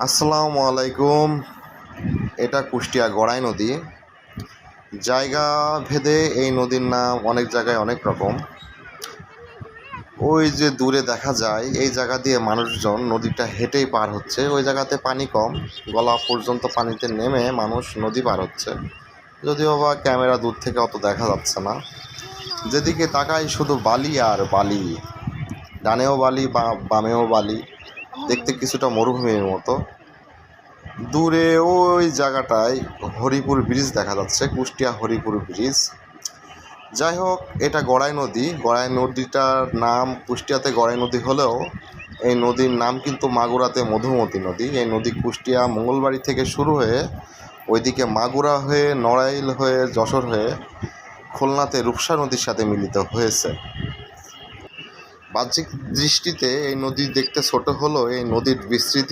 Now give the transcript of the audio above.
আসসালামু আলাইকুম। এটা কুষ্টিয়া গড়াই নদী। জায়গা ভেদে এই নদীর নাম অনেক জায়গায় অনেক রকম। ওই যে দূরে দেখা যায় এই জায়গা দিয়ে মানুষজন নদীটা হেঁটেই পার হচ্ছে। ওই জায়গাতে পানি কম, গলা পর্যন্ত পানিতে নেমে মানুষ নদী পার হচ্ছে। যদিও বা ক্যামেরা দূর থেকে অত দেখা যাচ্ছে না। যেদিকে তাকাই শুধু বালি আর বালি, ডানেও বালি বামেও বালি, দেখতে কিছুটা মরুভূমির মতো। দূরে ওই জায়গাটায় হরিপুর ব্রিজ দেখা যাচ্ছে, কুষ্টিয়া হরিপুর ব্রিজ। যাই হোক, এটা গড়াই নদী। গড়াই নদীটার নাম কুষ্টিয়াতে গড়াই নদী হলেও এই নদীর নাম কিন্তু মাগুরাতে মধুমতি নদী। এই নদী কুষ্টিয়া মঙ্গলবাড়ি থেকে শুরু হয়ে ওইদিকে মাগুরা হয়ে, নড়াইল হয়ে, যশোর হয়ে খুলনাতে রূপসা নদীর সাথে মিলিত হয়েছে। বাহ্যিক দৃষ্টিতে এই নদী দেখতে ছোট হলেও এই নদীর বিস্তৃতি